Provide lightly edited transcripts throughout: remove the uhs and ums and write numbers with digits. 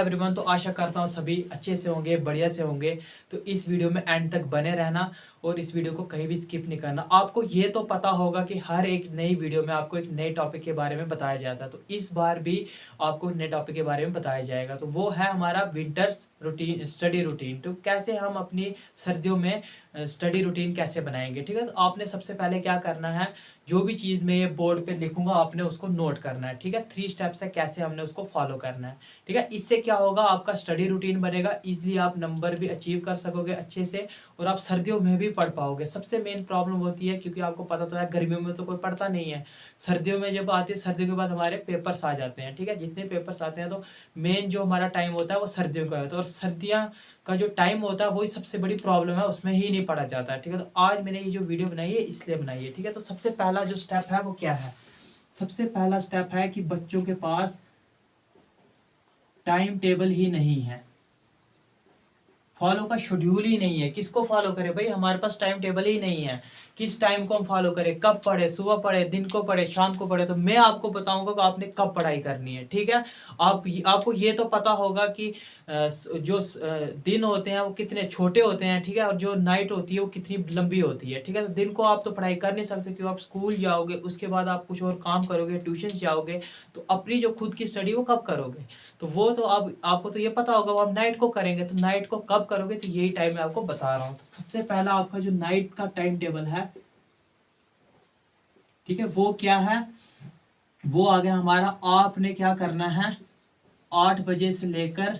Everyone, तो आशा करता हूँ सभी अच्छे से होंगे, बढ़िया से होंगे। तो इस वीडियो में एंड तक बने रहना और इस वीडियो को कहीं भी स्किप नहीं करना। आपको ये तो पता होगा कि हर एक नई वीडियो में आपको एक नए टॉपिक के बारे में बताया जाता है, तो इस बार भी आपको नए टॉपिक के बारे में बताया जाएगा। तो वो है हमारा विंटर्स रूटीन, स्टडी रूटीन। तो कैसे हम अपनी सर्दियों में स्टडी रूटीन कैसे बनाएंगे। ठीक है, तो आपने सबसे पहले क्या करना है, जो भी चीज़ मैं ये बोर्ड पे लिखूंगा आपने उसको नोट करना है। ठीक है, 3 स्टेप्स है कैसे हमने उसको फॉलो करना है। ठीक है, इससे क्या होगा, आपका स्टडी रूटीन बनेगा, इजीली आप नंबर भी अचीव कर सकोगे अच्छे से और आप सर्दियों में भी पढ़ पाओगे। सबसे मेन प्रॉब्लम होती है, क्योंकि आपको पता तो है गर्मियों में तो कोई पढ़ता नहीं है, सर्दियों में जब आती है, सर्दियों के बाद हमारे पेपर्स आ जाते हैं। ठीक है, जितने पेपर्स आते हैं तो मेन जो हमारा टाइम होता है वो सर्दियों का होता है और सर्दियाँ का जो टाइम होता है वही सबसे बड़ी प्रॉब्लम है, उसमें ही नहीं पढ़ा जाता है। ठीक है, तो आज मैंने ये जो वीडियो बनाई है इसलिए बनाई है। ठीक है, तो सबसे पहला जो स्टेप है वो क्या है, सबसे पहला स्टेप है कि बच्चों के पास टाइम टेबल ही नहीं है, फॉलो का शेड्यूल ही नहीं है। किसको फॉलो करे भाई, हमारे पास टाइम टेबल ही नहीं है, किस टाइम को हम फॉलो करें, कब पढ़े, सुबह पढ़े, दिन को पढ़े, शाम को पढ़े। तो मैं आपको बताऊंगा कि आपने कब पढ़ाई करनी है। ठीक है, आपको ये तो पता होगा कि जो दिन होते हैं वो कितने छोटे होते हैं। ठीक है, और जो नाइट होती है वो कितनी लंबी होती है। ठीक है, तो दिन को आप तो पढ़ाई कर नहीं सकते क्योंकि आप स्कूल जाओगे, उसके बाद आप कुछ और काम करोगे, ट्यूशन जाओगे, तो अपनी जो खुद की स्टडी वो कब करोगे। तो वो तो आपको तो ये पता होगा वो आप नाइट को करेंगे। तो नाइट को कब करोगे, तो यही टाइम मैं आपको बता रहा हूँ। तो सबसे पहला आपका जो नाइट का टाइम टेबल है, ठीक है, वो क्या है, वो आ गया हमारा। आपने क्या करना है, 8 बजे से लेकर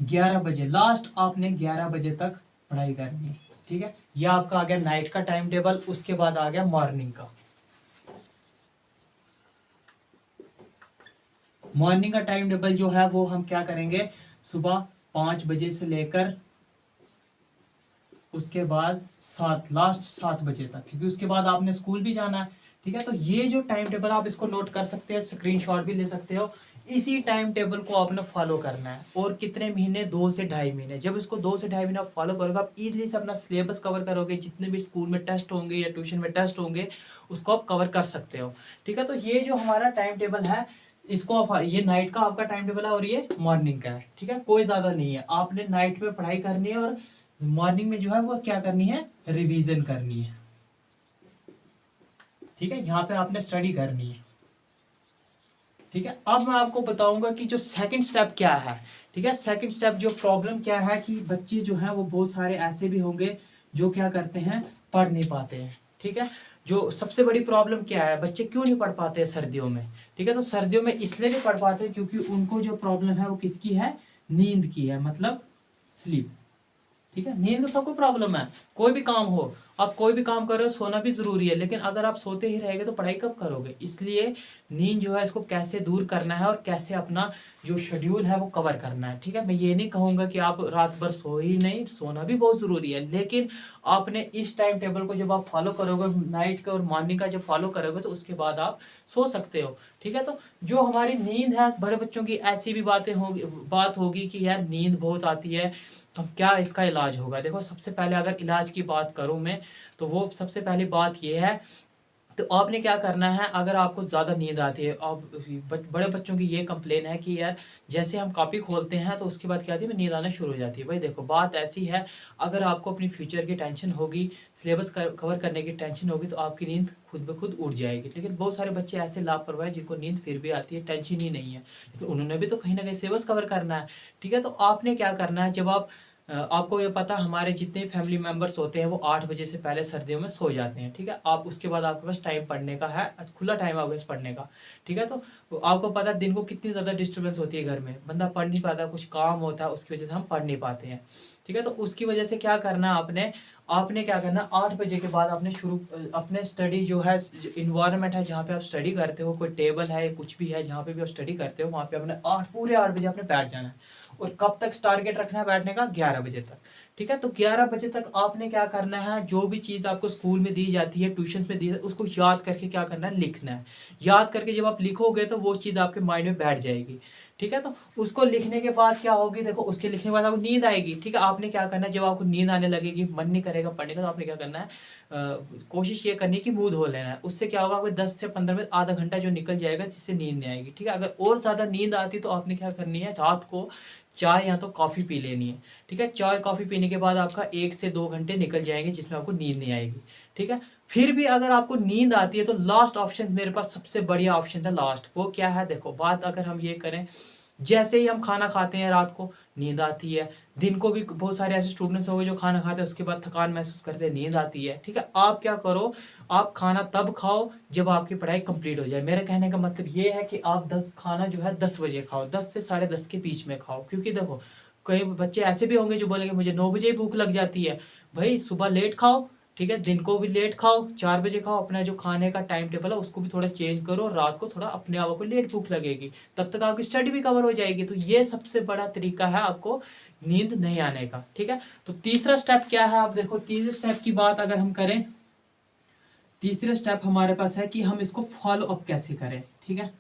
11 बजे, लास्ट आपने 11 बजे तक पढ़ाई करनी है। ठीक है, ये आपका आ गया नाइट का टाइम टेबल। उसके बाद आ गया मॉर्निंग का। मॉर्निंग का टाइम टेबल जो है वो हम क्या करेंगे, सुबह 5 बजे से लेकर उसके बाद 7, लास्ट 7 बजे तक, क्योंकि उसके बाद आपने स्कूल भी जाना है। ठीक है, तो ये जो टाइम टेबल आप इसको नोट कर सकते हैं, स्क्रीनशॉट भी ले सकते हो। इसी टाइम टेबल को आपने फॉलो करना है और कितने महीने, 2 से 2.5 महीने। जब इसको 2 से 2.5 महीने आप फॉलो करोगे, आप इजीली से अपना सिलेबस कवर करोगे, जितने भी स्कूल में टेस्ट होंगे या ट्यूशन में टेस्ट होंगे उसको आप कवर कर सकते हो। ठीक है, तो ये जो हमारा टाइम टेबल है, इसको आप, ये नाइट का आपका टाइम टेबल है और ये मॉर्निंग का है। ठीक है, कोई ज्यादा नहीं है, आपने नाइट में पढ़ाई करनी है और मॉर्निंग में जो है वो क्या करनी है, रिवीजन करनी है। ठीक है, यहाँ पे आपने स्टडी करनी है। ठीक है, अब मैं आपको बताऊंगा कि जो सेकंड स्टेप क्या है। ठीक है, सेकंड स्टेप जो प्रॉब्लम क्या है कि बच्चे जो है वो बहुत सारे ऐसे भी होंगे जो क्या करते हैं, पढ़ नहीं पाते हैं। ठीक है, जो सबसे बड़ी प्रॉब्लम क्या है, बच्चे क्यों नहीं पढ़ पाते हैं सर्दियों में। ठीक है, तो सर्दियों में इसलिए नहीं पढ़ पाते क्योंकि उनको जो प्रॉब्लम है वो किसकी है, नींद की है, मतलब स्लीप। ठीक है, नींद का सबको प्रॉब्लम है, कोई भी काम हो, आप कोई भी काम कर रहे हो, सोना भी जरूरी है, लेकिन अगर आप सोते ही रहेंगे तो पढ़ाई कब करोगे। इसलिए नींद जो है इसको कैसे दूर करना है और कैसे अपना जो शेड्यूल है वो कवर करना है। ठीक है, मैं ये नहीं कहूँगा कि आप रात भर सो ही नहीं, सोना भी बहुत ज़रूरी है, लेकिन आपने इस टाइम टेबल को जब आप फॉलो करोगे, नाइट का और मॉर्निंग का जब फॉलो करोगे तो उसके बाद आप सो सकते हो। ठीक है, तो जो हमारी नींद है, बड़े बच्चों की ऐसी भी बात होगी कि यार नींद बहुत आती है, तो क्या इसका इलाज होगा। देखो, सबसे पहले अगर इलाज की बात करूं मैं, तो वो सबसे पहली बात ये है, तो आपने क्या करना है, अगर आपको ज़्यादा नींद आती है, आप बड़े बच्चों की ये कंप्लेन है कि यार जैसे हम कॉपी खोलते हैं तो उसके बाद क्या आती है, नींद आना शुरू हो जाती है। भाई देखो, बात ऐसी है, अगर आपको अपनी फ्यूचर की टेंशन होगी, सिलेबस कवर करने की टेंशन होगी, तो आपकी नींद खुद ब खुद उड़ जाएगी। लेकिन बहुत सारे बच्चे ऐसे लापरवाह हैं जिनको नींद फिर भी आती है, टेंशन ही नहीं है, लेकिन उन्होंने भी तो कहीं ना कहीं सिलेबस कवर करना है। ठीक है, तो आपने क्या करना है, जब आपको ये पता, हमारे जितने फैमिली मेंबर्स होते हैं वो 8 बजे से पहले सर्दियों में सो जाते हैं। ठीक है, आप उसके बाद आपके पास टाइम पढ़ने का है, खुला टाइम आपके पास पढ़ने का। ठीक है, तो आपको पता है दिन को कितनी ज़्यादा डिस्टर्बेंस होती है घर में, बंदा पढ़ नहीं पाता, कुछ काम होता है उसकी वजह से हम पढ़ नहीं पाते हैं। ठीक है, तो उसकी वजह से क्या करना है आपने, आपने क्या करना, 8 बजे के बाद आपने अपने स्टडी जो है, इन्वायरमेंट है जहाँ पे आप स्टडी करते हो, कोई टेबल है कुछ भी है जहाँ पे भी आप स्टडी करते हो, वहाँ पे आपने पूरे 8 बजे आपने बैठ जाना है। और कब तक टारगेट रखना है बैठने का, 11 बजे तक। ठीक है। तो 11 बजे तक आपने क्या करना है, जो भी चीज़ आपको स्कूल में दी जाती है, ट्यूशन में दी जाती है, उसको याद करके क्या करना है, लिखना है। याद करके जब आप लिखोगे तो वो चीज़ आपके माइंड में बैठ जाएगी। ठीक है। तो उसको लिखने के बाद क्या होगी, देखो उसके लिखने के बाद आपको नींद आएगी। ठीक है। आपने क्या करना है, जब आपको नींद आने लगेगी, मन नहीं करेगा पढ़ने का, तो आपने क्या करना है, कोशिश ये करनी है कि मुंह धो लेना है। उससे क्या होगा, आपको 10 से 15 मिनट, आधा घंटा जो निकल जाएगा, जिससे नींद नहीं आएगी। ठीक है। अगर और ज़्यादा नींद आती तो आपने क्या करनी है, रात को चाय या तो कॉफ़ी पी लेनी है। ठीक है। चाय कॉफ़ी पीने के बाद आपका 1 से 2 घंटे निकल जाएंगे, जिसमें आपको नींद नहीं आएगी। ठीक है। फिर भी अगर आपको नींद आती है तो लास्ट ऑप्शन मेरे पास सबसे बढ़िया ऑप्शन था लास्ट। वो क्या है, देखो बात अगर हम ये करें, जैसे ही हम खाना खाते हैं रात को नींद आती है। दिन को भी बहुत सारे ऐसे स्टूडेंट्स हो गए जो खाना खाते हैं उसके बाद थकान महसूस करते हैं, नींद आती है। ठीक है। आप क्या करो, आप खाना तब खाओ जब आपकी पढ़ाई कंप्लीट हो जाए। मेरा कहने का मतलब ये है कि आप 10 खाना जो है 10 बजे खाओ, 10 से 10:30 के बीच में खाओ। क्योंकि देखो कई बच्चे ऐसे भी होंगे जो बोलेंगे मुझे 9 बजे ही भूख लग जाती है। भाई सुबह लेट खाओ, ठीक है, दिन को भी लेट खाओ, 4 बजे खाओ। अपना जो खाने का टाइम टेबल है उसको भी थोड़ा चेंज करो, और रात को थोड़ा अपने आप को लेट भूख लगेगी, तब तक आपकी स्टडी भी कवर हो जाएगी। तो ये सबसे बड़ा तरीका है आपको नींद नहीं आने का। ठीक है। तो तीसरा स्टेप क्या है, आप देखो तीसरे स्टेप की बात अगर हम करें, तीसरे स्टेप हमारे पास है कि हम इसको फॉलो अप कैसे करें। ठीक है।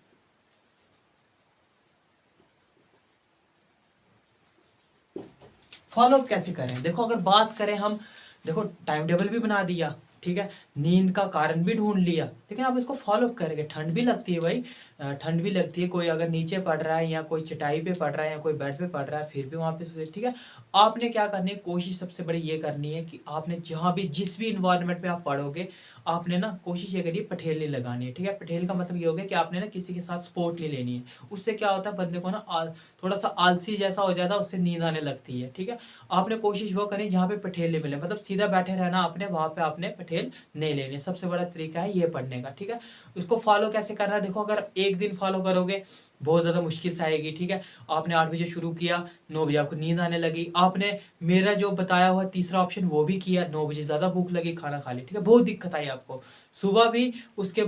फॉलो अप कैसे करें, देखो अगर बात करें हम, देखो टाइम टेबल भी बना दिया, ठीक है, नींद का कारण भी ढूंढ लिया, लेकिन आप इसको फॉलो अप करेंगे। ठंड भी लगती है भाई, ठंड भी लगती है। कोई अगर नीचे पढ़ रहा है या कोई चटाई पे पढ़ रहा है या कोई बेड पे पढ़ रहा है, फिर भी वहाँ पे, ठीक है, आपने क्या करनी है, कोशिश सबसे बड़ी ये करनी है कि आपने जहाँ भी जिस भी इन्वायरमेंट में आप पढ़ोगे, आपने ना कोशिश ये करिए पटेल नहीं लगानी है। ठीक है। पटेल का मतलब ये हो गया कि आपने ना किसी के साथ स्पोर्ट नहीं लेनी है। उससे क्या होता है, बंदे को ना थोड़ा सा आलसी जैसा हो जाता है, उससे नींद आने लगती है। ठीक है। आपने कोशिश वो करें जहाँ पे पटेल नहीं मिले, मतलब सीधा बैठे रहना आपने, वहाँ पे आपने पटेल नहीं लेने। सबसे बड़ा तरीका है ये पढ़ने का। ठीक है। उसको फॉलो कैसे करना है, देखो अगर एक दिन फॉलो करोगे बहुत ज़्यादा मुश्किल से आएगी। ठीक है। आपने 8 बजे शुरू किया, 9 बजे आपको नींद आने लगी, आपने मेरा जो बताया हुआ तीसरा ऑप्शन वो भी किया, 9 बजे ज़्यादा भूख लगी, खाना खा लिया, ठीक है, बहुत दिक्कत आई आपको, सुबह भी, उसके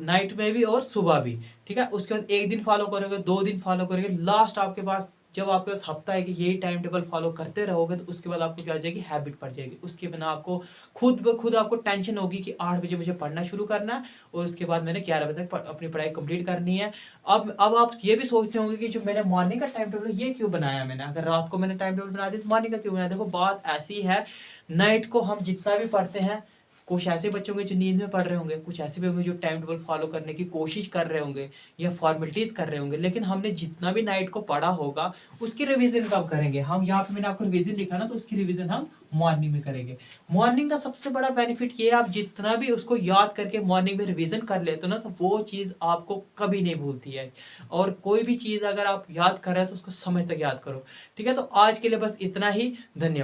नाइट में भी और सुबह भी। ठीक है। उसके बाद एक दिन फॉलो करोगे, 2 दिन फॉलो करोगे, लास्ट आपके पास जब आपके पास हफ्ता है कि यही टाइम टेबल फॉलो करते रहोगे, तो उसके बाद आपको क्या हो जाएगी, हैबिट पड़ जाएगी। उसके बिना आपको खुद ब खुद आपको टेंशन होगी कि 8 बजे मुझे पढ़ना शुरू करना है और उसके बाद मैंने 11 बजे तक अपनी पढ़ाई कंप्लीट करनी है। अब आप ये भी सोचते होंगे कि जो मैंने मॉर्निंग का टाइम टेबल ये क्यों बनाया मैंने, अगर रात को मैंने टाइम टेबल बना दिया तो मॉर्निंग का क्यों बनाया। देखो बात ऐसी है, नाइट को हम जितना भी पढ़ते हैं, कुछ ऐसे बच्चे होंगे जो नींद में पढ़ रहे होंगे, कुछ ऐसे भी होंगे जो टाइम टेबल फॉलो करने की कोशिश कर रहे होंगे या फॉर्मेलिटीज कर रहे होंगे, लेकिन हमने जितना भी नाइट को पढ़ा होगा उसकी रिवीजन कब करेंगे हम, यहाँ पे मैंने आपको रिवीजन लिखा ना, तो उसकी रिवीजन हम मॉर्निंग में करेंगे। मॉर्निंग का सबसे बड़ा बेनिफिट ये है, आप जितना भी उसको याद करके मॉर्निंग में रिवीजन कर लेते हो ना, तो वो चीज़ आपको कभी नहीं भूलती है। और कोई भी चीज़ अगर आप याद कर रहे हैं तो उसको समय तक याद करो। ठीक है। तो आज के लिए बस इतना ही, धन्यवाद।